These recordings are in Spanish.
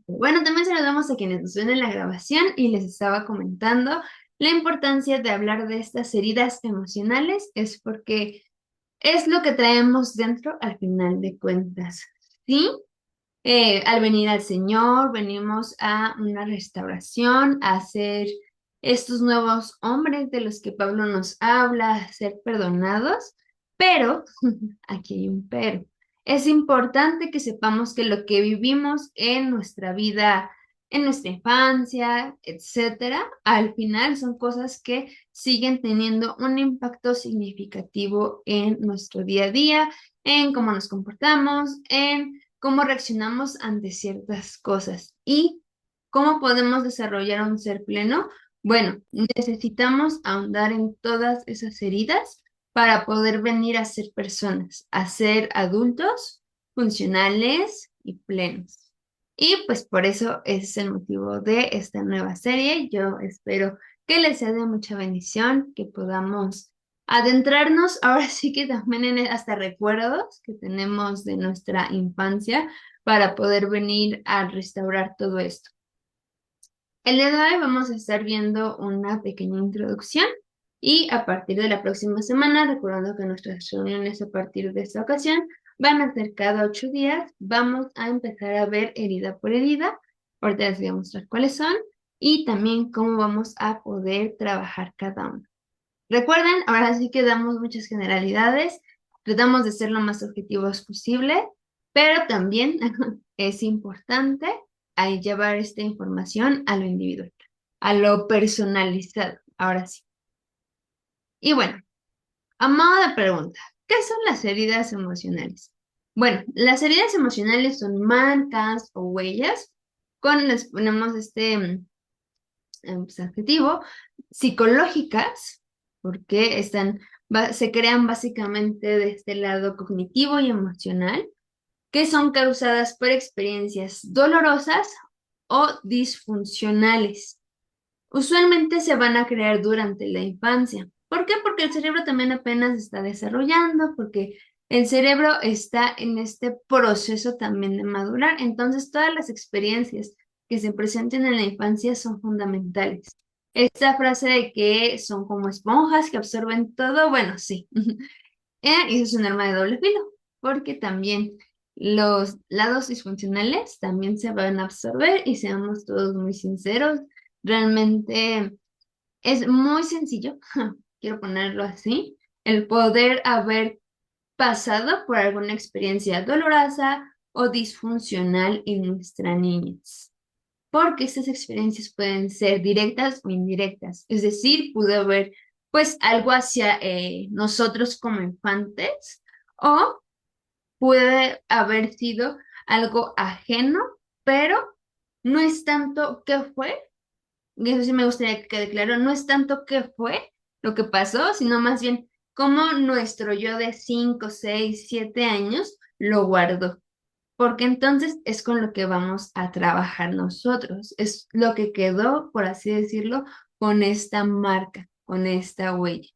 Bueno, también saludamos a quienes nos ven en la grabación y les estaba comentando la importancia de hablar de estas heridas emocionales, es porque es lo que traemos dentro al final de cuentas. ¿Sí? Al venir al Señor, venimos a una restauración, a ser estos nuevos hombres de los que Pablo nos habla, a ser perdonados, pero, aquí hay un pero, es importante que sepamos que lo que vivimos en nuestra vida, en nuestra infancia, etcétera, al final son cosas que siguen teniendo un impacto significativo en nuestro día a día, en cómo nos comportamos, en cómo reaccionamos ante ciertas cosas y cómo podemos desarrollar un ser pleno. Bueno, necesitamos ahondar en todas esas heridas para poder venir a ser personas, a ser adultos, funcionales y plenos. Y pues por eso ese es el motivo de esta nueva serie. Yo espero que les sea de mucha bendición, que podamos adentrarnos ahora sí que también en hasta recuerdos que tenemos de nuestra infancia para poder venir a restaurar todo esto. El día de hoy vamos a estar viendo una pequeña introducción y a partir de la próxima semana, recordando que nuestras reuniones a partir de esta ocasión van a ser cada 8 días, vamos a empezar a ver herida por herida. Ahorita les voy a mostrar cuáles son y también cómo vamos a poder trabajar cada uno. Recuerden, ahora sí que damos muchas generalidades, tratamos de ser lo más objetivos posible, pero también es importante ahí llevar esta información a lo individual, a lo personalizado, ahora sí. Y bueno, a modo de pregunta, ¿qué son las heridas emocionales? Bueno, las heridas emocionales son marcas o huellas, les ponemos este pues, adjetivo, psicológicas, porque se crean básicamente de este lado cognitivo y emocional, que son causadas por experiencias dolorosas o disfuncionales. Usualmente se van a crear durante la infancia. ¿Por qué? Porque el cerebro también apenas está desarrollando, porque el cerebro está en este proceso también de madurar. Entonces, todas las experiencias que se presenten en la infancia son fundamentales. Esta frase de que son como esponjas que absorben todo, bueno, sí. Y eso es un arma de doble filo, porque también los lados disfuncionales también se van a absorber y seamos todos muy sinceros, realmente es muy sencillo, quiero ponerlo así, el poder haber pasado por alguna experiencia dolorosa o disfuncional en nuestra niñez. Porque estas experiencias pueden ser directas o indirectas. Es decir, pudo haber pues algo hacia nosotros como infantes o puede haber sido algo ajeno, pero no es tanto qué fue, y eso sí me gustaría que quede claro, no es tanto qué fue lo que pasó, sino más bien cómo nuestro yo de 5, 6, 7 años lo guardó. Porque entonces es con lo que vamos a trabajar nosotros. Es lo que quedó, por así decirlo, con esta marca, con esta huella.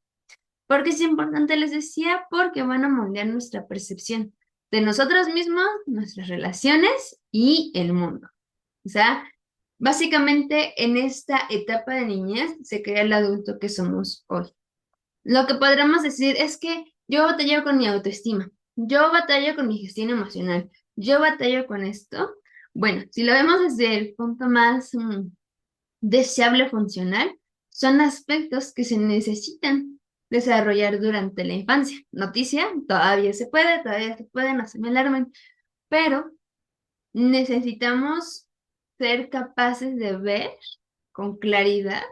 Porque es importante, les decía, porque van a moldear nuestra percepción de nosotros mismos, nuestras relaciones y el mundo. O sea, básicamente en esta etapa de niñez se crea el adulto que somos hoy. Lo que podríamos decir es que yo batallo con mi autoestima, yo batallo con mi gestión emocional, yo batallo con esto. Bueno, si lo vemos desde el punto más deseable funcional, son aspectos que se necesitan desarrollar durante la infancia. Noticia, todavía se puede, no se me alarmen, pero necesitamos ser capaces de ver con claridad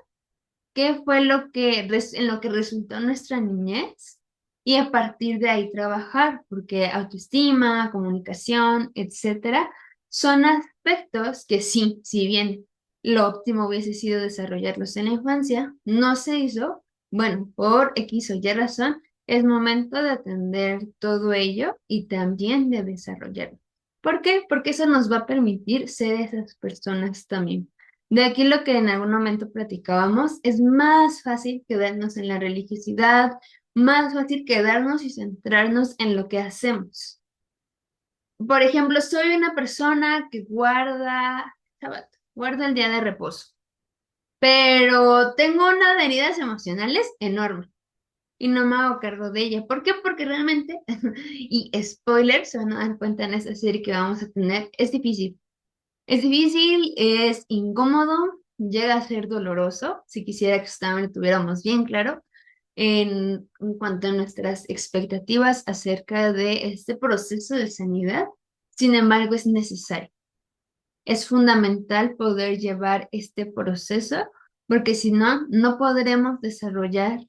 qué fue en lo que resultó nuestra niñez y a partir de ahí trabajar, porque autoestima, comunicación, etcétera, son aspectos que sí, si bien lo óptimo hubiese sido desarrollarlos en la infancia, no se hizo, bueno, por X o Y razón, es momento de atender todo ello y también de desarrollarlo. ¿Por qué? Porque eso nos va a permitir ser esas personas también. De aquí lo que en algún momento platicábamos, es más fácil quedarnos en la religiosidad, más fácil quedarnos y centrarnos en lo que hacemos. Por ejemplo, soy una persona que guarda, Sabbath, guarda el día de reposo, pero tengo unas heridas emocionales enormes y no me hago cargo de ella. ¿Por qué? Porque realmente, y spoiler, se van a dar cuenta en esta serie que vamos a tener, es difícil. Es difícil, es incómodo, llega a ser doloroso, si quisiera que también lo tuviéramos bien claro, en cuanto a nuestras expectativas acerca de este proceso de sanidad. Sin embargo, es necesario. Es fundamental poder llevar este proceso porque si no, no podremos desarrollar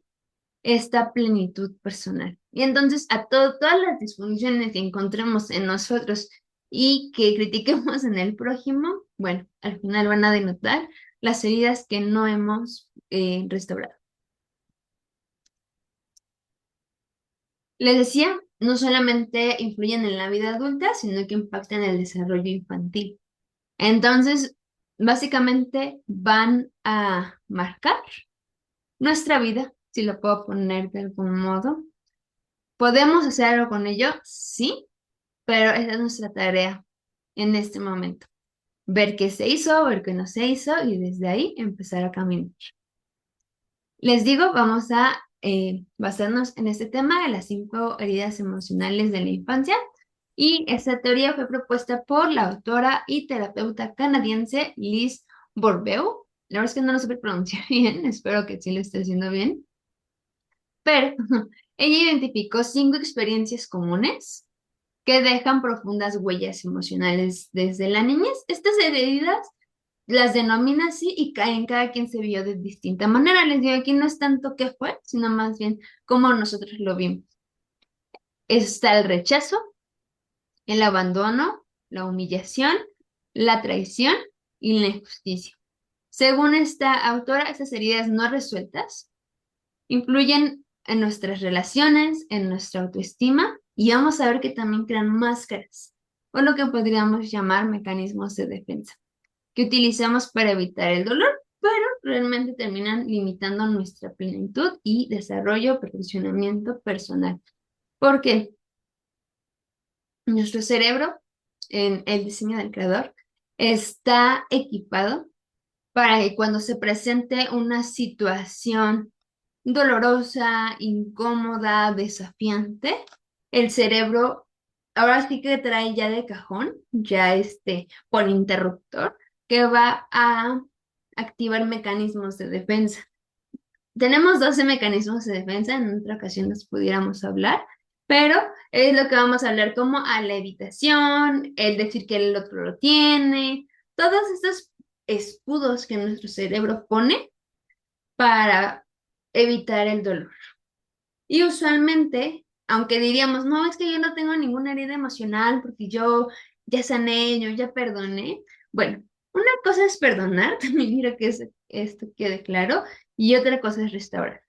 esta plenitud personal. Y entonces a todas las disfunciones que encontremos en nosotros y que critiquemos en el prójimo, bueno, al final van a denotar las heridas que no hemos restaurado. Les decía, no solamente influyen en la vida adulta, sino que impactan el desarrollo infantil. Entonces, básicamente van a marcar nuestra vida, si lo puedo poner de algún modo. ¿Podemos hacer algo con ello? Sí, pero esa es nuestra tarea en este momento. Ver qué se hizo, ver qué no se hizo y desde ahí empezar a caminar. Les digo, vamos a basarnos en este tema de las 5 heridas emocionales de la infancia. Y esta teoría fue propuesta por la autora y terapeuta canadiense Liz Bourbeau. La verdad es que no lo supe pronunciar bien, espero que sí lo esté haciendo bien. Pero ella identificó 5 experiencias comunes que dejan profundas huellas emocionales desde la niñez. Estas heridas las denomina así y en cada quien se vio de distinta manera. Les digo, aquí no es tanto qué fue, sino más bien cómo nosotros lo vimos. Está el rechazo, el abandono, la humillación, la traición y la injusticia. Según esta autora, esas heridas no resueltas influyen en nuestras relaciones, en nuestra autoestima y vamos a ver que también crean máscaras o lo que podríamos llamar mecanismos de defensa que utilizamos para evitar el dolor, pero realmente terminan limitando nuestra plenitud y desarrollo, perfeccionamiento personal. Porque nuestro cerebro, en el diseño del creador, está equipado para que cuando se presente una situación dolorosa, incómoda, desafiante, el cerebro ahora sí que trae ya de cajón, ya por interruptor, que va a activar mecanismos de defensa. Tenemos 12 mecanismos de defensa, en otra ocasión nos pudiéramos hablar, pero es lo que vamos a hablar como a la evitación, el decir que el otro lo tiene, todos estos escudos que nuestro cerebro pone para evitar el dolor. Y usualmente, aunque diríamos, no, es que yo no tengo ninguna herida emocional porque yo ya sané, yo ya perdoné. Bueno, una cosa es perdonar, también quiero que esto quede claro, y otra cosa es restaurar.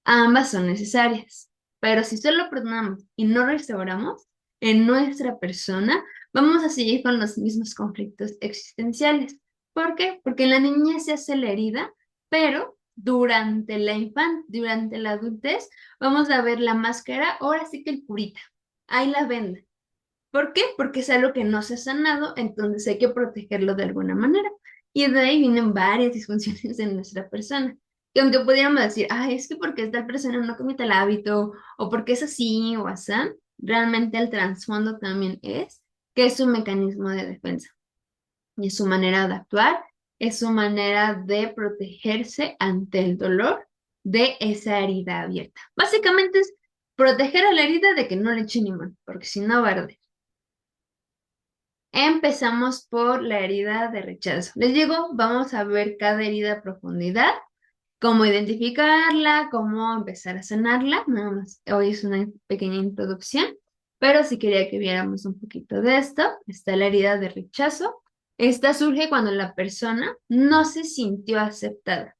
Ambas son necesarias, pero si solo perdonamos y no restauramos en nuestra persona, vamos a seguir con los mismos conflictos existenciales. ¿Por qué? Porque en la niñez se hace la herida, pero durante la adultez, vamos a ver la máscara, ahora sí que el curita, ahí la venda. ¿Por qué? Porque es algo que no se ha sanado, entonces hay que protegerlo de alguna manera. Y de ahí vienen varias disfunciones en nuestra persona. Que aunque pudiéramos decir, ah, es que porque esta persona no comete el hábito, o porque es así o así, realmente el trasfondo también es que es un mecanismo de defensa. Y es su manera de actuar, es su manera de protegerse ante el dolor de esa herida abierta. Básicamente es proteger a la herida de que no le eche ni mano, porque si no va a arder. Empezamos por la herida de rechazo. Les digo, vamos a ver cada herida a profundidad, cómo identificarla, cómo empezar a sanarla. Nada más, hoy es una pequeña introducción, pero sí quería que viéramos un poquito de esto. Está la herida de rechazo. Esta surge cuando la persona no se sintió aceptada.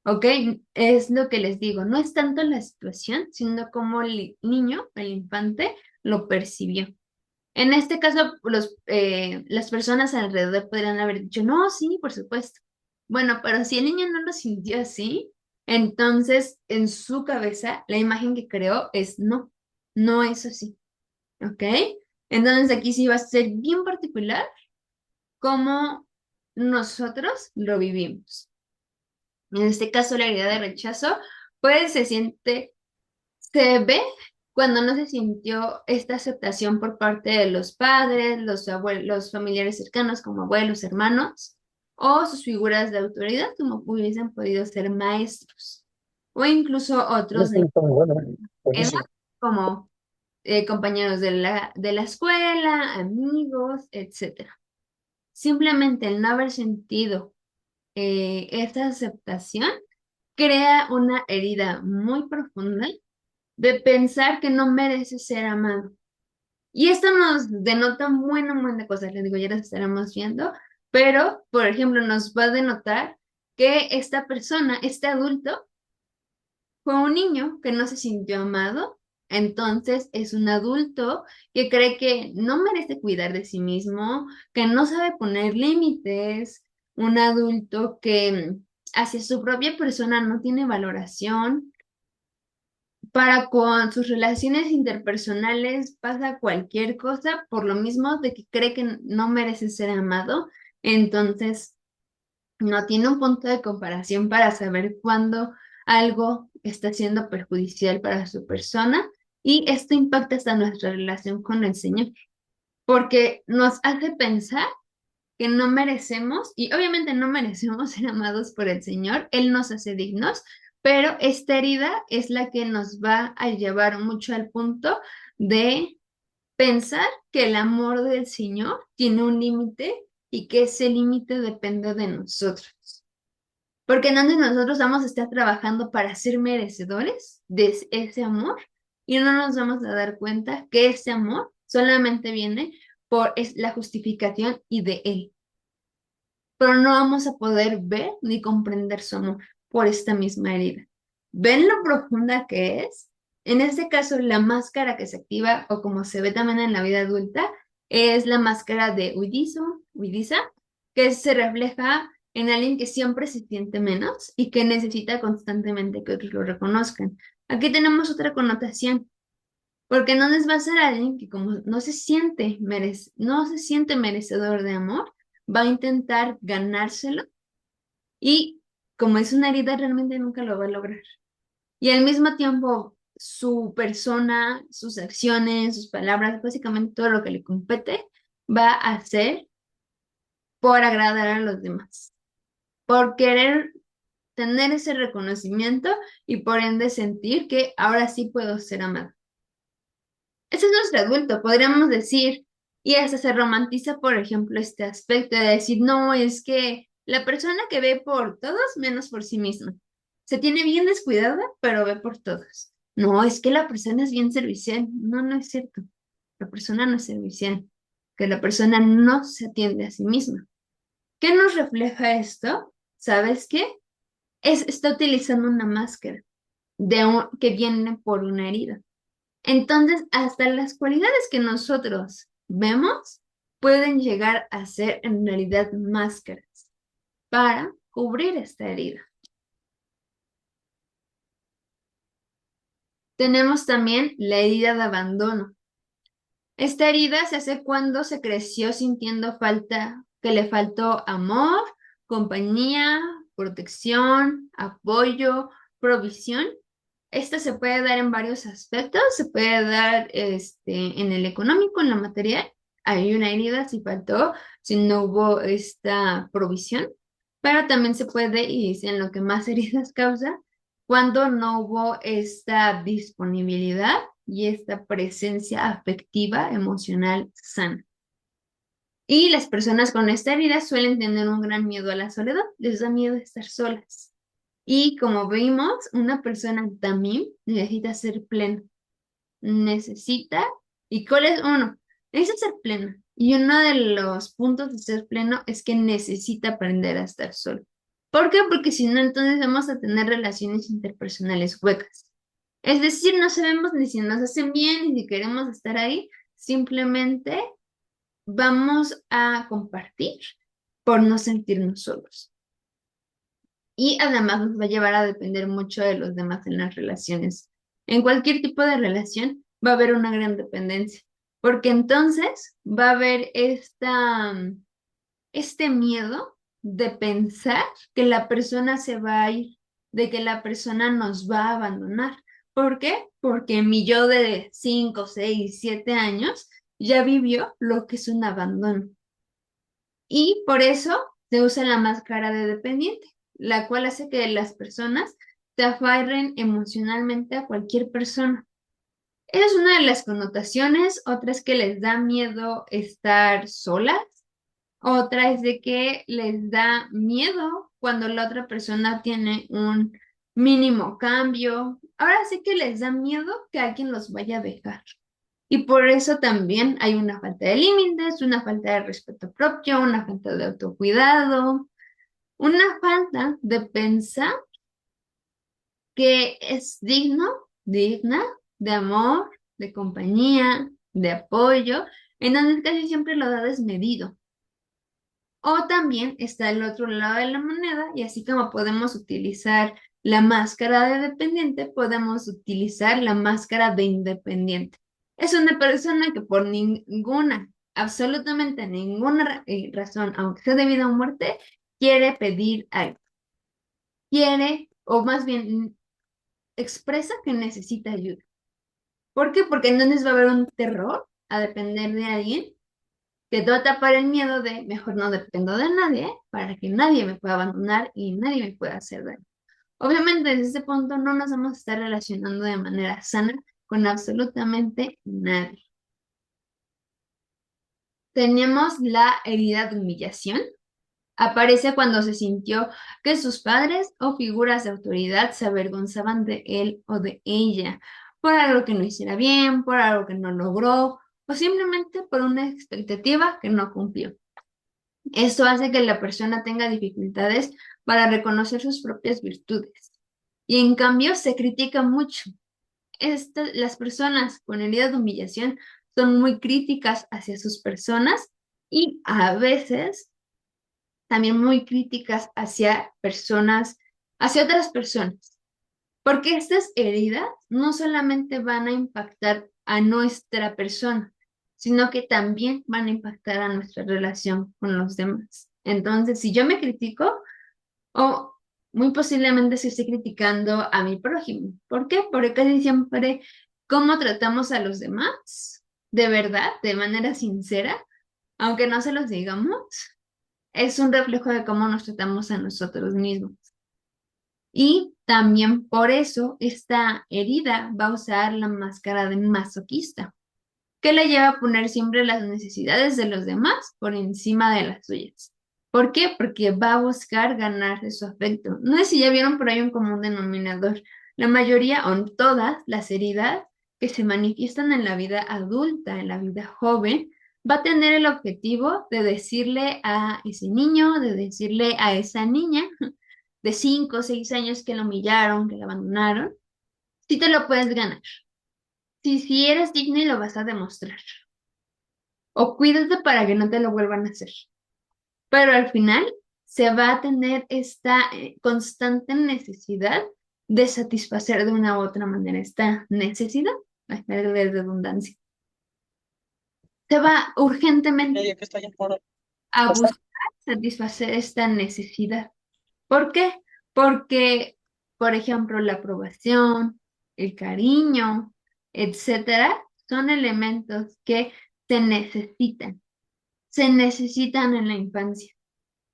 ¿Ok? Es lo que les digo, no es tanto la situación, sino cómo el niño, el infante, lo percibió. En este caso, las personas alrededor podrían haber dicho, no, sí, por supuesto. Bueno, pero si el niño no lo sintió así, entonces en su cabeza la imagen que creó es no, no es así, ¿ok? Entonces aquí sí va a ser bien particular cómo nosotros lo vivimos. En este caso, la herida de rechazo, pues se ve cuando no se sintió esta aceptación por parte de los padres, los abuelos, los familiares cercanos como abuelos, hermanos, o sus figuras de autoridad, como hubiesen podido ser maestros, o incluso otros de edad, Buenísimo. como compañeros de la escuela, amigos, etcétera. Simplemente el no haber sentido esta aceptación crea una herida muy profunda de pensar que no merece ser amado. Y esto nos denota un buen de cosas, les digo, ya las estaremos viendo, pero, por ejemplo, nos va a denotar que esta persona, este adulto, fue un niño que no se sintió amado, entonces es un adulto que cree que no merece cuidar de sí mismo, que no sabe poner límites, un adulto que hacia su propia persona no tiene valoración, para con sus relaciones interpersonales pasa cualquier cosa por lo mismo de que cree que no merece ser amado, entonces no tiene un punto de comparación para saber cuándo algo está siendo perjudicial para su persona y esto impacta hasta nuestra relación con el Señor, porque nos hace pensar que no merecemos, y obviamente no merecemos ser amados por el Señor, Él nos hace dignos, pero esta herida es la que nos va a llevar mucho al punto de pensar que el amor del Señor tiene un límite y que ese límite depende de nosotros. Porque entonces nosotros vamos a estar trabajando para ser merecedores de ese amor y no nos vamos a dar cuenta que ese amor solamente viene por la justificación y de Él, pero no vamos a poder ver ni comprender su amor por esta misma herida. ¿Ven lo profunda que es? En este caso, la máscara que se activa, o como se ve también en la vida adulta, es la máscara de Uidiza, que se refleja en alguien que siempre se siente menos y que necesita constantemente que otros lo reconozcan. Aquí tenemos otra connotación, porque no les va a ser alguien que como no se siente merecedor de amor, va a intentar ganárselo y como es una herida realmente nunca lo va a lograr. Y al mismo tiempo su persona, sus acciones, sus palabras, básicamente todo lo que le compete, va a hacer por agradar a los demás, por querer tener ese reconocimiento y por ende sentir que ahora sí puedo ser amado. Ese es nuestro adulto, podríamos decir, y hasta se romantiza, por ejemplo, este aspecto de decir, no, es que la persona que ve por todos menos por sí misma. Se tiene bien descuidada, pero ve por todos. No, es que la persona es bien servicial. No, no es cierto. La persona no es servicial, que la persona no se atiende a sí misma. ¿Qué nos refleja esto? ¿Sabes qué? Está utilizando una máscara que viene por una herida. Entonces, hasta las cualidades que nosotros vemos pueden llegar a ser en realidad máscaras para cubrir esta herida. Tenemos también la herida de abandono. Esta herida se hace cuando se creció sintiendo falta, que le faltó amor, compañía, protección, apoyo, provisión. Esta se puede dar en varios aspectos, se puede dar en el económico, en lo material. Hay una herida si faltó, si no hubo esta provisión, pero también se puede, y es en lo que más heridas causa, cuando no hubo esta disponibilidad y esta presencia afectiva, emocional sana. Y las personas con esta herida suelen tener un gran miedo a la soledad, les da miedo estar solas. Y como vimos, una persona también necesita ser plena. Necesita, ¿y cuál es uno? Necesita ser plena. Y uno de los puntos de ser pleno es que necesita aprender a estar solo. ¿Por qué? Porque si no, entonces vamos a tener relaciones interpersonales huecas. Es decir, no sabemos ni si nos hacen bien, ni si queremos estar ahí. Simplemente vamos a compartir por no sentirnos solos. Y además nos va a llevar a depender mucho de los demás en las relaciones. En cualquier tipo de relación va a haber una gran dependencia. porque entonces va a haber este miedo de pensar que la persona se va a ir, de que la persona nos va a abandonar. ¿Por qué? Porque mi yo de 5, 6, 7 años ya vivió lo que es un abandono. Y por eso se usa la máscara de dependiente, la cual hace que las personas se aferren emocionalmente a cualquier persona. Esa es una de las connotaciones. Otra es que les da miedo estar solas. Otra es de que les da miedo cuando la otra persona tiene un mínimo cambio. Ahora sí que les da miedo que alguien los vaya a dejar. Y por eso también hay una falta de límites, una falta de respeto propio, una falta de autocuidado, una falta de pensar que es digna de amor, de compañía, de apoyo, en donde casi siempre lo da desmedido. O también está el otro lado de la moneda, y así como podemos utilizar la máscara de dependiente, podemos utilizar la máscara de independiente. Es una persona que por ninguna, absolutamente ninguna razón, aunque sea debido a muerte, quiere pedir algo. Quiere, o más bien expresa que necesita ayuda. ¿Por qué? Porque entonces va a haber un terror a depender de alguien que te va a tapar el miedo de mejor no dependo de nadie para que nadie me pueda abandonar y nadie me pueda hacer daño. Obviamente, desde este punto no nos vamos a estar relacionando de manera sana con absolutamente nadie. Tenemos la herida de humillación. Aparece cuando se sintió que sus padres o figuras de autoridad se avergonzaban de él o de ella por algo que no hiciera bien, por algo que no logró o simplemente por una expectativa que no cumplió. Esto hace que la persona tenga dificultades para reconocer sus propias virtudes. Y en cambio se critica mucho. Las personas con herida de humillación son muy críticas hacia sus personas y a veces también muy críticas hacia personas, hacia otras personas. Porque estas heridas no solamente van a impactar a nuestra persona, sino que también van a impactar a nuestra relación con los demás. Entonces, si yo me critico, o muy posiblemente si estoy criticando a mi prójimo. ¿Por qué? Porque casi siempre cómo tratamos a los demás, de verdad, de manera sincera, aunque no se los digamos, es un reflejo de cómo nos tratamos a nosotros mismos. Y también por eso esta herida va a usar la máscara de masoquista, que le lleva a poner siempre las necesidades de los demás por encima de las suyas. ¿Por qué? Porque va a buscar ganarse su afecto. No sé si ya vieron por ahí un común denominador. La mayoría o todas las heridas que se manifiestan en la vida adulta, en la vida joven, va a tener el objetivo de decirle a ese niño, de decirle a esa niña de 5 o 6 años que lo humillaron, que lo abandonaron, si te lo puedes ganar. Si eres digno y lo vas a demostrar. O cuídate para que no te lo vuelvan a hacer. Pero al final se va a tener esta constante necesidad de satisfacer de una u otra manera esta necesidad, de redundancia. Se va urgentemente a buscar satisfacer esta necesidad. ¿Por qué? Porque, por ejemplo, la aprobación, el cariño, etcétera, son elementos que se necesitan en la infancia.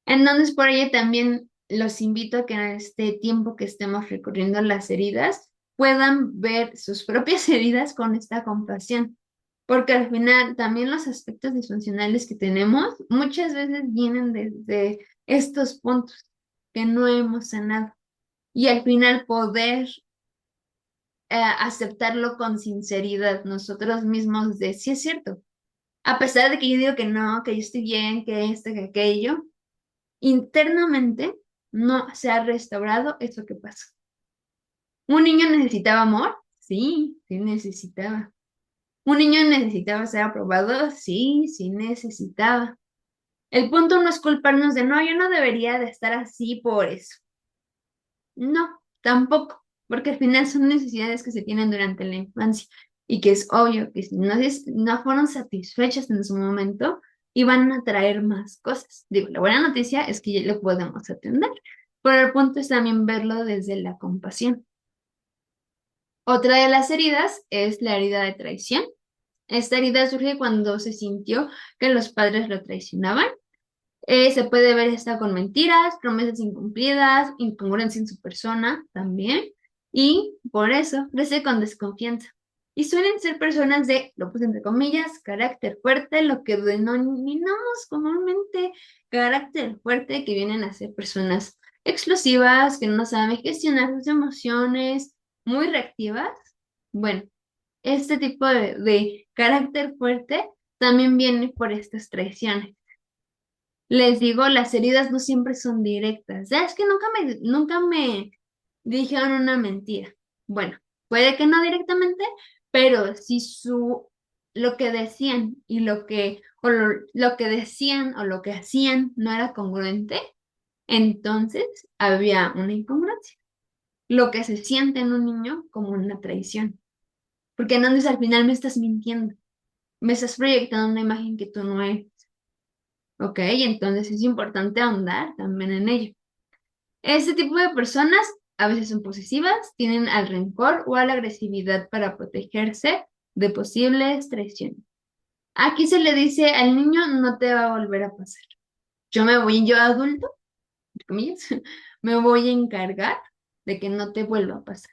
Entonces, por ello también los invito a que en este tiempo que estemos recorriendo las heridas, puedan ver sus propias heridas con esta compasión. Porque al final también los aspectos disfuncionales que tenemos muchas veces vienen desde estos puntos que no hemos sanado. Y al final poder aceptarlo con sinceridad nosotros mismos de sí es cierto. A pesar de que yo digo que no, que yo estoy bien, que esto, que aquello, internamente no se ha restaurado eso que pasó. ¿Un niño necesitaba amor? Sí, sí necesitaba. ¿Un niño necesitaba ser aprobado? Sí, sí necesitaba. El punto no es culparnos de no, yo no debería de estar así por eso. No, tampoco, porque al final son necesidades que se tienen durante la infancia. y que es obvio que si no fueron satisfechas en su momento, iban a traer más cosas. Digo, la buena noticia es que ya lo podemos atender, pero el punto es también verlo desde la compasión. Otra de las heridas es la herida de traición. Esta herida surge cuando se sintió que los padres lo traicionaban. Se puede ver esta con mentiras, promesas incumplidas, incongruencia en su persona también. Y por eso crece con desconfianza. Y suelen ser personas de, lo puse entre comillas, carácter fuerte, lo que denominamos comúnmente carácter fuerte, que vienen a ser personas explosivas, que no saben gestionar sus emociones, muy reactivas. Bueno, este tipo de carácter fuerte también viene por estas traiciones. Les digo, las heridas no siempre son directas. Ya es que nunca me dijeron una mentira. Bueno, puede que no directamente, pero si lo que decían y lo que decían o lo que hacían no era congruente, entonces había una incongruencia. Lo que se siente en un niño como una traición. Porque entonces al final me estás mintiendo, me estás proyectando una imagen que tú no eres. ¿Ok? Entonces es importante ahondar también en ello. Este tipo de personas a veces son posesivas, tienen al rencor o a la agresividad para protegerse de posibles traiciones. Aquí se le dice al niño, no te va a volver a pasar. Yo adulto, entre comillas, me voy a encargar de que no te vuelva a pasar.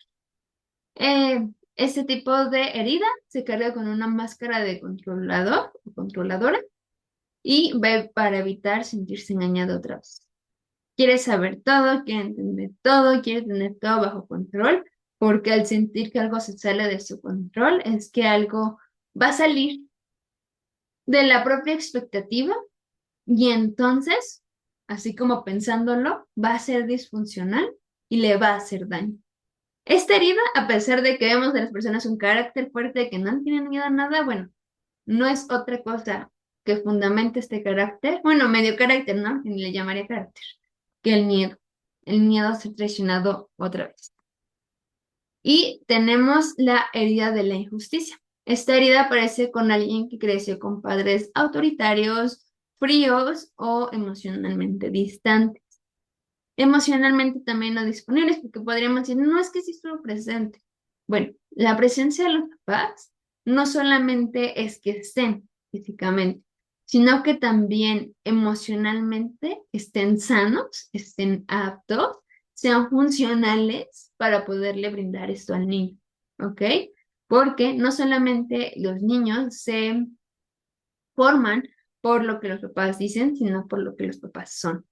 Este tipo de herida se carga con una máscara de controlador o controladora y ve para evitar sentirse engañado otra vez. Quiere saber todo, quiere entender todo, quiere tener todo bajo control, porque al sentir que algo se sale de su control es que algo va a salir de la propia expectativa y entonces, así como pensándolo, va a ser disfuncional y le va a hacer daño. Esta herida, a pesar de que vemos de las personas un carácter fuerte que no tienen miedo a nada, bueno, no es otra cosa que fundamente este carácter, bueno, medio carácter, ¿no? Ni le llamaría carácter, que el miedo a ser traicionado otra vez. Y tenemos la herida de la injusticia. Esta herida aparece con alguien que creció con padres autoritarios, fríos o emocionalmente distantes. Emocionalmente también no disponibles, porque podríamos decir, no es que sí estuvo presente. Bueno, la presencia de los papás no solamente es que estén físicamente, sino que también emocionalmente estén sanos, estén aptos, sean funcionales para poderle brindar esto al niño, ¿ok? Porque no solamente los niños se forman por lo que los papás dicen, sino por lo que los papás son.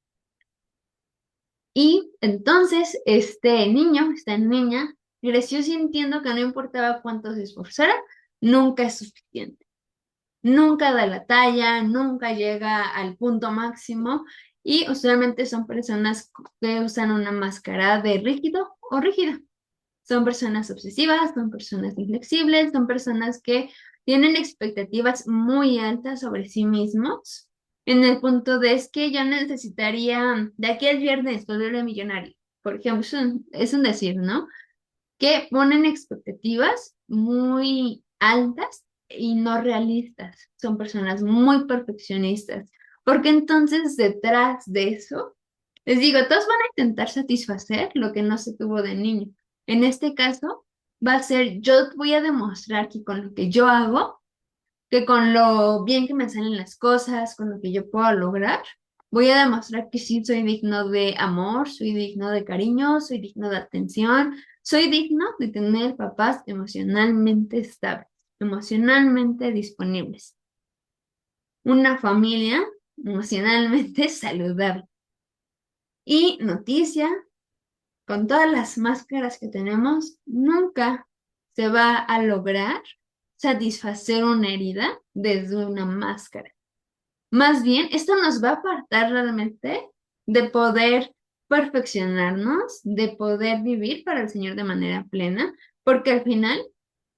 Y entonces este niño, esta niña, creció sintiendo que no importaba cuánto se esforzara, nunca es suficiente. Nunca da la talla, nunca llega al punto máximo y usualmente son personas que usan una máscara de rígido o rígida. Son personas obsesivas, son personas inflexibles, son personas que tienen expectativas muy altas sobre sí mismos, en el punto de es que yo necesitaría, de aquí al viernes, volverme millonario. Por ejemplo, es un decir, ¿no? Que ponen expectativas muy altas y no realistas. Son personas muy perfeccionistas, porque entonces detrás de eso, les digo, todos van a intentar satisfacer lo que no se tuvo de niño. En este caso, va a ser, yo voy a demostrar que con lo que yo hago, que con lo bien que me salen las cosas, con lo que yo puedo lograr, voy a demostrar que sí soy digno de amor, soy digno de cariño, soy digno de atención, soy digno de tener papás emocionalmente estables, emocionalmente disponibles, una familia emocionalmente saludable. Y noticia, con todas las máscaras que tenemos, nunca se va a lograr satisfacer una herida desde una máscara. Más bien, esto nos va a apartar realmente de poder perfeccionarnos, de poder vivir para el Señor de manera plena, porque al final,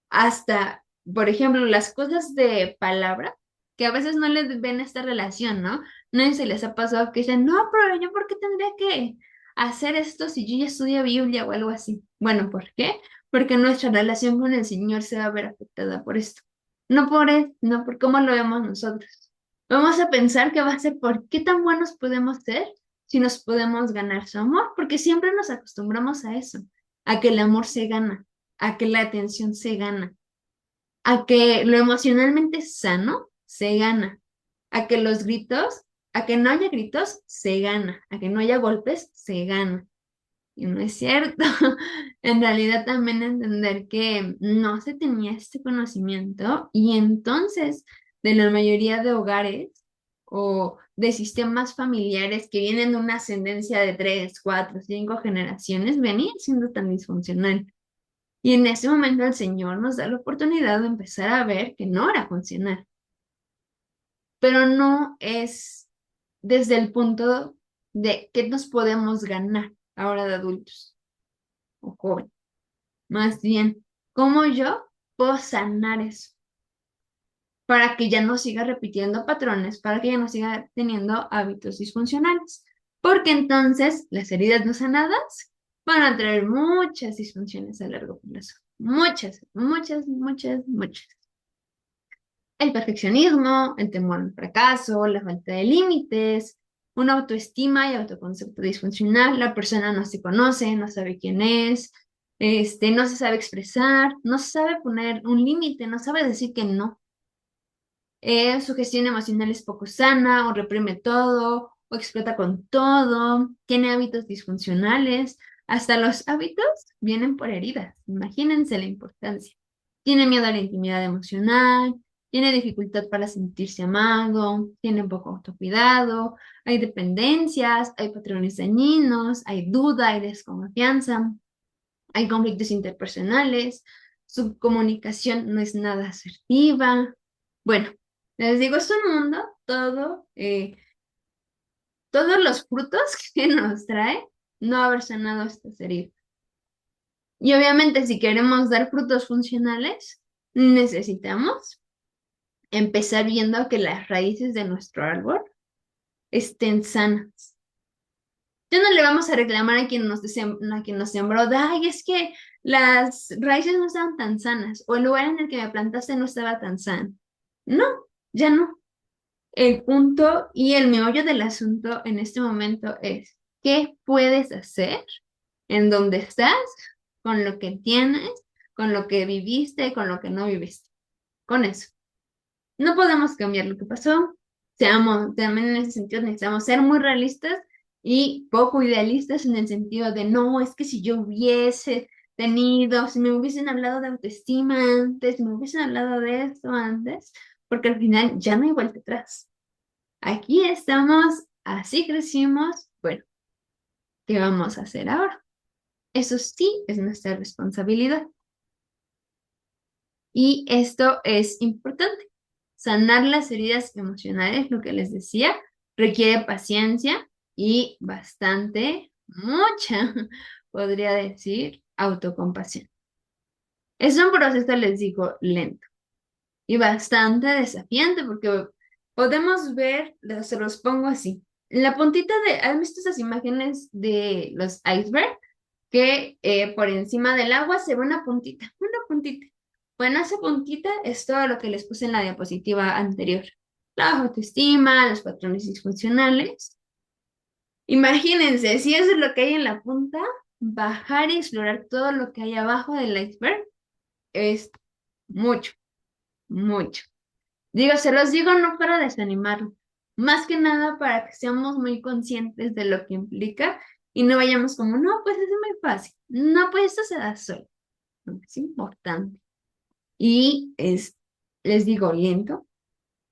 hasta, por ejemplo, las cosas de palabra, que a veces no les ven esta relación, ¿no? No sé si les ha pasado que dicen, no, pero yo, ¿por qué tendría que hacer esto si yo ya estudio Biblia o algo así? Bueno, ¿por qué? porque nuestra relación con el Señor se va a ver afectada por esto. No por Él, no por cómo lo vemos nosotros. Vamos a pensar que va a ser por qué tan buenos podemos ser si nos podemos ganar su amor, porque siempre nos acostumbramos a eso, a que el amor se gana, a que la atención se gana, a que lo emocionalmente sano se gana, a que los gritos, a que no haya gritos, se gana, a que no haya golpes, se gana. Y no es cierto. En realidad también entender que no se tenía este conocimiento y entonces de la mayoría de hogares o de sistemas familiares que vienen de una ascendencia de 3, 4, 5 generaciones venían siendo tan disfuncional. Y en ese momento el Señor nos da la oportunidad de empezar a ver que no era funcional, pero no es desde el punto de qué nos podemos ganar ahora de adultos o jóvenes. Más bien, ¿cómo yo puedo sanar eso? Para que ya no siga repitiendo patrones, para que ya no siga teniendo hábitos disfuncionales. Porque entonces las heridas no sanadas van a traer muchas disfunciones a largo plazo. Muchas, muchas, muchas, muchas. El perfeccionismo, el temor al fracaso, la falta de límites, una autoestima y autoconcepto disfuncional. La persona no se conoce, no sabe quién es, no se sabe expresar, no sabe poner un límite, no sabe decir que no. Su gestión emocional es poco sana o reprime todo o explota con todo, tiene hábitos disfuncionales. Hasta los hábitos vienen por heridas. Imagínense la importancia. Tiene miedo a la intimidad emocional, tiene dificultad para sentirse amado, tiene poco autocuidado, hay dependencias, hay patrones dañinos, hay duda, hay desconfianza, hay conflictos interpersonales, su comunicación no es nada asertiva. Bueno, les digo, es un mundo, todos los frutos que nos trae no haber sanado estas heridas. Y obviamente si queremos dar frutos funcionales, necesitamos empezar viendo que las raíces de nuestro árbol estén sanas. Ya no le vamos a reclamar a quien nos sembró, de, ay, es que las raíces no estaban tan sanas o el lugar en el que me plantaste no estaba tan sano. No, ya no. El punto y el meollo del asunto en este momento es, ¿qué puedes hacer en donde estás, con lo que tienes, con lo que viviste, con lo que no viviste? Con eso. No podemos cambiar lo que pasó. Seamos, también en ese sentido necesitamos ser muy realistas y poco idealistas en el sentido de, no, es que si yo hubiese tenido, si me hubiesen hablado de autoestima antes, si me hubiesen hablado de esto antes, porque al final ya no hay vuelta atrás. Aquí estamos, así crecimos, bueno, ¿qué vamos a hacer ahora? Eso sí es nuestra responsabilidad. Y esto es importante. Sanar las heridas emocionales, lo que les decía, requiere paciencia y bastante, mucha, podría decir, autocompasión. Es un proceso, les digo, lento y bastante desafiante porque podemos ver, se los pongo así. La puntita ¿han visto esas imágenes de los icebergs? Que por encima del agua se ve una puntita, una puntita. Bueno, esa puntita es todo lo que les puse en la diapositiva anterior. La baja autoestima, los patrones disfuncionales. Imagínense, si eso es lo que hay en la punta, bajar y explorar todo lo que hay abajo del iceberg es mucho, mucho. Digo, se los digo no para desanimarlo, más que nada para que seamos muy conscientes de lo que implica y no vayamos como, no, pues es muy fácil, no, pues esto se da solo. No, es importante. Y les digo, lento,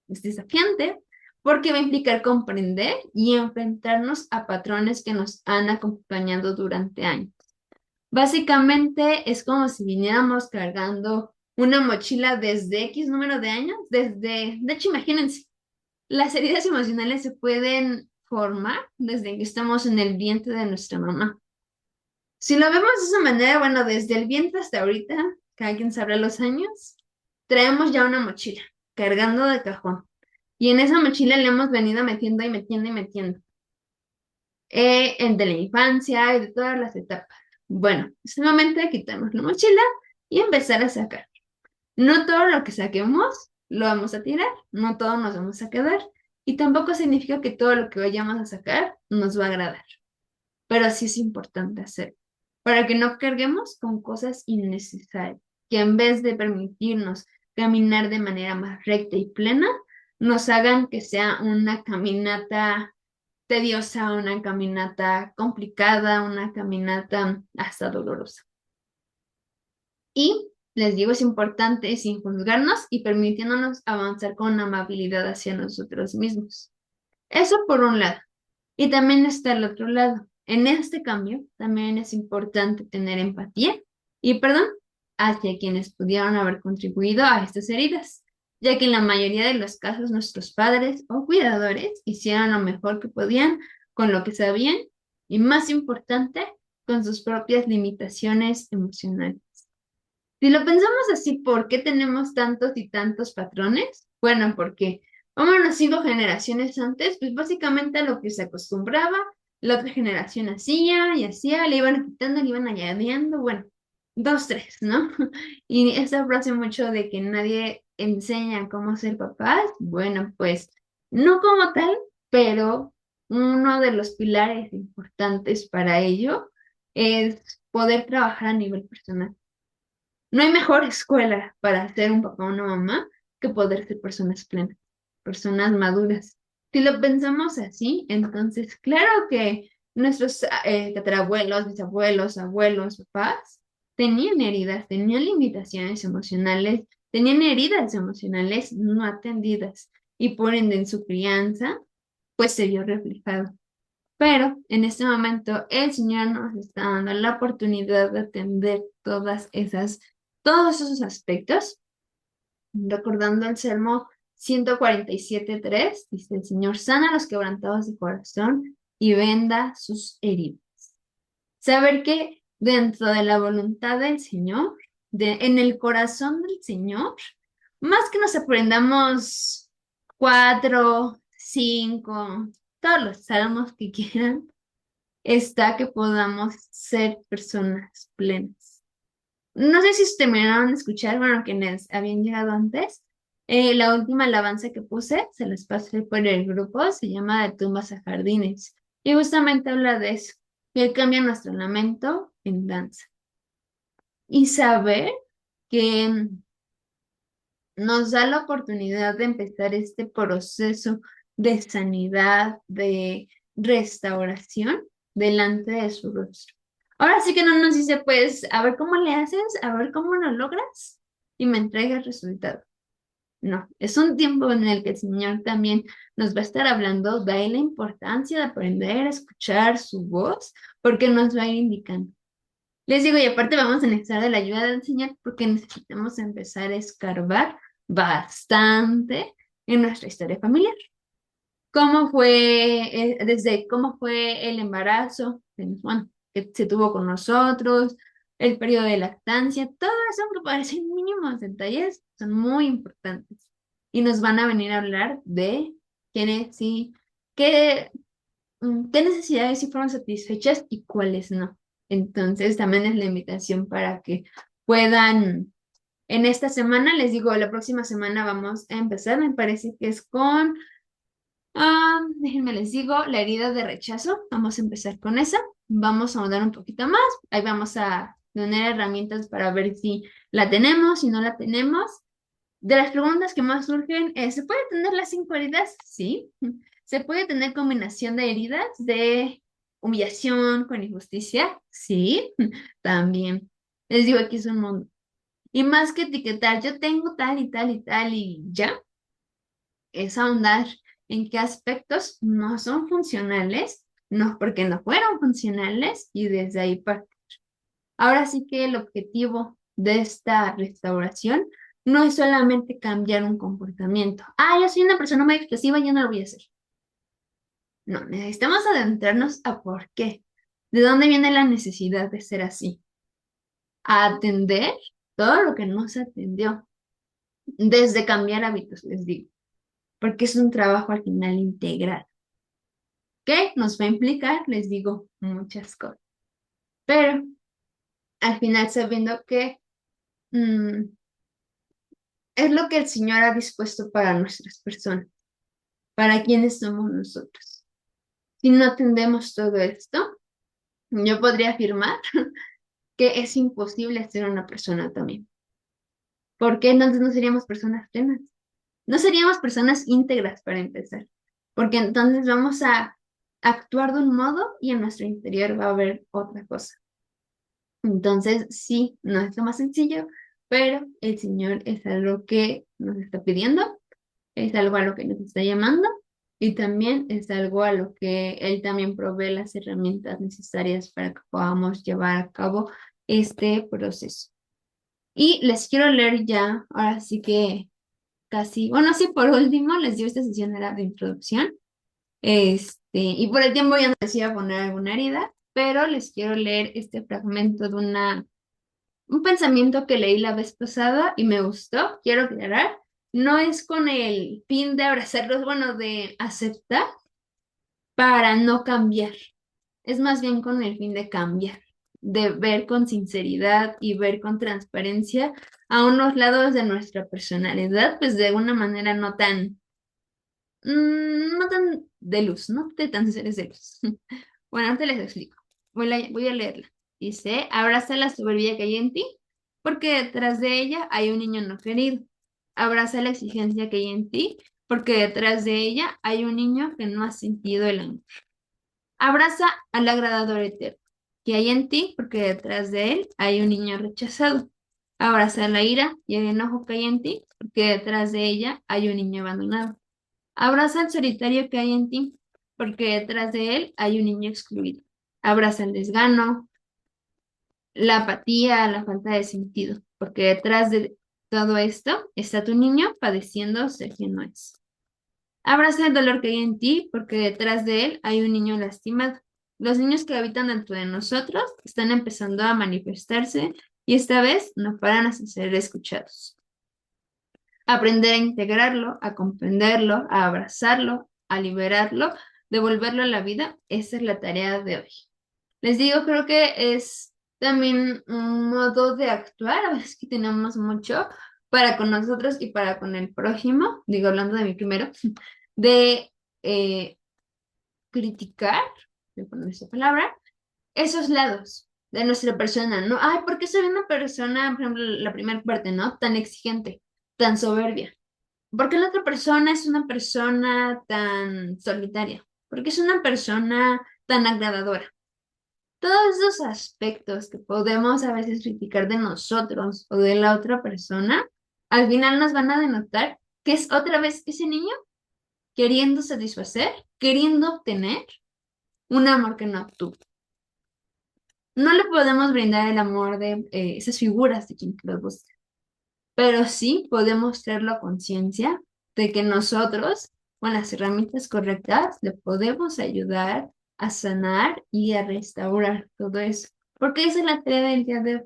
es desafiante, porque va a implicar comprender y enfrentarnos a patrones que nos han acompañado durante años. Básicamente es como si viniéramos cargando una mochila desde X número de años, de hecho, imagínense, las heridas emocionales se pueden formar desde que estamos en el vientre de nuestra mamá. Si lo vemos de esa manera, bueno, desde el vientre hasta ahorita, cada quien sabrá los años, traemos ya una mochila, cargando de cajón. Y en esa mochila le hemos venido metiendo y metiendo y metiendo. De la infancia y de todas las etapas. Bueno, es el momento de quitarnos la mochila y empezar a sacar. No todo lo que saquemos lo vamos a tirar, no todo nos vamos a quedar y tampoco significa que todo lo que vayamos a sacar nos va a agradar, pero sí es importante hacerlo para que no carguemos con cosas innecesarias, que en vez de permitirnos caminar de manera más recta y plena, nos hagan que sea una caminata tediosa, una caminata complicada, una caminata hasta dolorosa. Y les digo, es importante sin juzgarnos y permitiéndonos avanzar con amabilidad hacia nosotros mismos. Eso por un lado. Y también está el otro lado. En este cambio, también es importante tener empatía y perdón hacia quienes pudieron haber contribuido a estas heridas, ya que en la mayoría de los casos nuestros padres o cuidadores hicieron lo mejor que podían con lo que sabían y, más importante, con sus propias limitaciones emocionales. Si lo pensamos así, ¿por qué tenemos tantos y tantos patrones? Bueno, porque vámonos 5 generaciones antes, pues básicamente a lo que se acostumbraba, la otra generación hacía y hacía, le iban quitando, le iban añadiendo, bueno, dos, tres, ¿no? Y esa frase mucho de que nadie enseña cómo ser papás, bueno, pues no como tal, pero uno de los pilares importantes para ello es poder trabajar a nivel personal. No hay mejor escuela para ser un papá o una mamá que poder ser personas plenas, personas maduras. Si lo pensamos así, entonces claro que nuestros tatarabuelos, bisabuelos, abuelos, papás tenían heridas, tenían limitaciones emocionales, tenían heridas emocionales no atendidas y por ende en su crianza pues se vio reflejado. Pero en este momento el Señor nos está dando la oportunidad de atender todos esos aspectos, recordando el Salmo 147:3, dice el Señor, sana a los quebrantados de corazón y venda sus heridas. Saber que dentro de la voluntad del Señor, en el corazón del Señor, más que nos aprendamos 4, 5, todos los salmos que quieran, está que podamos ser personas plenas. No sé si terminaron de escuchar, bueno, quienes habían llegado antes, la última alabanza que puse, se les pasé por el grupo, se llama De tumbas a jardines, y justamente habla de eso, que cambia nuestro lamento en danza. Y saber que nos da la oportunidad de empezar este proceso de sanidad, de restauración delante de su rostro. Ahora sí que no nos dice, pues, a ver cómo le haces, a ver cómo lo logras y me entrega el resultado. No, es un tiempo en el que el Señor también nos va a estar hablando de ahí la importancia de aprender a escuchar su voz, porque nos va a ir indicando. Les digo, y aparte vamos a necesitar de la ayuda del Señor porque necesitamos empezar a escarbar bastante en nuestra historia familiar. ¿Cómo fue, desde cómo fue el embarazo, bueno, que se tuvo con nosotros, el periodo de lactancia, todo eso que parecen mínimos detalles, son muy importantes. Y nos van a venir a hablar de quiénes sí, qué, qué necesidades sí fueron satisfechas y cuáles no. Entonces, también es la invitación para que puedan, en esta semana, les digo, la próxima semana vamos a empezar, me parece que es con, déjenme les digo, la herida de rechazo. Vamos a empezar con esa. Vamos a ahondar un poquito más. Ahí vamos a tener herramientas para ver si la tenemos, si no la tenemos. De las preguntas que más surgen, ¿se puede tener las 5 heridas? Sí. ¿Se puede tener combinación de heridas de humillación con injusticia? Sí, también. Les digo, aquí es un mundo. Y más que etiquetar, yo tengo tal y tal y tal y ya, es ahondar en qué aspectos no son funcionales, no porque no fueron funcionales y desde ahí partir. Ahora sí que el objetivo de esta restauración no es solamente cambiar un comportamiento. Ah, yo soy una persona muy expresiva, ya no lo voy a hacer. No, necesitamos adentrarnos a por qué. ¿De dónde viene la necesidad de ser así? A atender todo lo que no se atendió. Desde cambiar hábitos, les digo, porque es un trabajo al final integral. ¿Qué nos va a implicar? Les digo muchas cosas. Pero al final sabiendo que mm, es lo que el Señor ha dispuesto para nuestras personas, para quienes somos nosotros. Si no atendemos todo esto, yo podría afirmar que es imposible ser una persona también, porque entonces no seríamos personas plenas, no seríamos personas íntegras para empezar, porque entonces vamos a actuar de un modo y en nuestro interior va a haber otra cosa. Entonces, sí, no es lo más sencillo, pero el Señor es algo que nos está pidiendo, es algo a lo que nos está llamando y también es algo a lo que Él también provee las herramientas necesarias para que podamos llevar a cabo este proceso. Y les quiero leer ya, ahora sí que casi, bueno, sí, por último, les dio esta sesión era de introducción. Y por el tiempo ya no les iba a poner alguna herida, pero les quiero leer este fragmento de un pensamiento que leí la vez pasada y me gustó, quiero aclarar, no es con el fin de abrazarlos, bueno, de aceptar para no cambiar, es más bien con el fin de cambiar, de ver con sinceridad y ver con transparencia a unos lados de nuestra personalidad, pues de una manera no tan de luz, no de tan seres de luz. Bueno, ahorita les explico. Voy a leerla. Dice, abraza la soberbia que hay en ti, porque detrás de ella hay un niño no querido. Abraza la exigencia que hay en ti, porque detrás de ella hay un niño que no ha sentido el amor. Abraza al agradador eterno que hay en ti, porque detrás de él hay un niño rechazado. Abraza la ira y el enojo que hay en ti, porque detrás de ella hay un niño abandonado. Abraza al solitario que hay en ti, porque detrás de él hay un niño excluido. Abraza el desgano, la apatía, la falta de sentido, porque detrás de todo esto está tu niño padeciendo ser quien no es. Abraza el dolor que hay en ti, porque detrás de él hay un niño lastimado. Los niños que habitan dentro de nosotros están empezando a manifestarse y esta vez no paran a ser escuchados. Aprender a integrarlo, a comprenderlo, a abrazarlo, a liberarlo, devolverlo a la vida, esa es la tarea de hoy. Les digo, creo que es también un modo de actuar, a veces que tenemos mucho para con nosotros y para con el prójimo, digo, hablando de mí primero, de eh, criticar, voy a poner esa palabra, esos lados de nuestra persona, ¿no? Ay, ¿por qué soy una persona, por ejemplo, la primera parte, ¿no? Tan exigente, tan soberbia. ¿Por qué la otra persona es una persona tan solitaria? ¿Por qué es una persona tan agradadora? Todos esos aspectos que podemos a veces criticar de nosotros o de la otra persona, al final nos van a denotar que es otra vez ese niño queriendo satisfacer, queriendo obtener un amor que no obtuvo. No le podemos brindar el amor de esas figuras de quien los busca, pero sí podemos tenerlo a conciencia de que nosotros, con las herramientas correctas, le podemos ayudar a sanar y a restaurar todo eso. Porque esa es la tarea del día de hoy.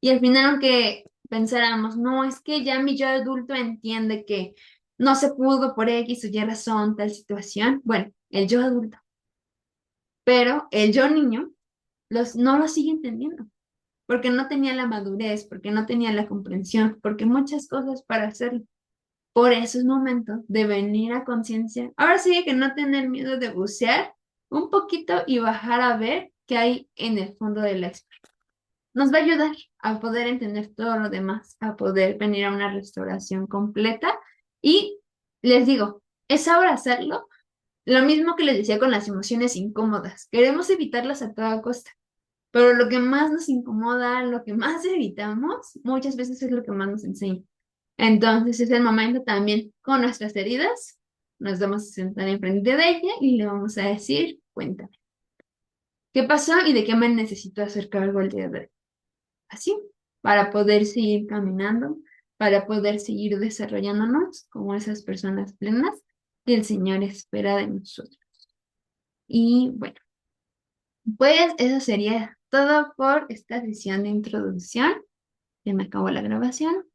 Y al final, aunque pensáramos, no, es que ya mi yo adulto entiende que no se pudo por X o Y razón tal situación, bueno, el yo adulto, pero el yo niño no lo sigue entendiendo porque no tenía la madurez, porque no tenía la comprensión, porque muchas cosas para hacerlo. Por eso es momento de venir a conciencia. Ahora sí que no tener miedo de bucear un poquito y bajar a ver qué hay en el fondo del iceberg. Nos va a ayudar a poder entender todo lo demás, a poder venir a una restauración completa. Y les digo, es ahora hacerlo. Lo mismo que les decía con las emociones incómodas. Queremos evitarlas a toda costa. Pero lo que más nos incomoda, lo que más evitamos, muchas veces es lo que más nos enseña. Entonces es el momento también con nuestras heridas, nos vamos a sentar enfrente de ella y le vamos a decir, cuéntame, ¿qué pasó y de qué me necesito hacer cargo el día de hoy? Así, para poder seguir caminando, para poder seguir desarrollándonos como esas personas plenas que el Señor espera de nosotros. Y bueno, pues eso sería todo por esta sesión de introducción. Ya me acabó la grabación.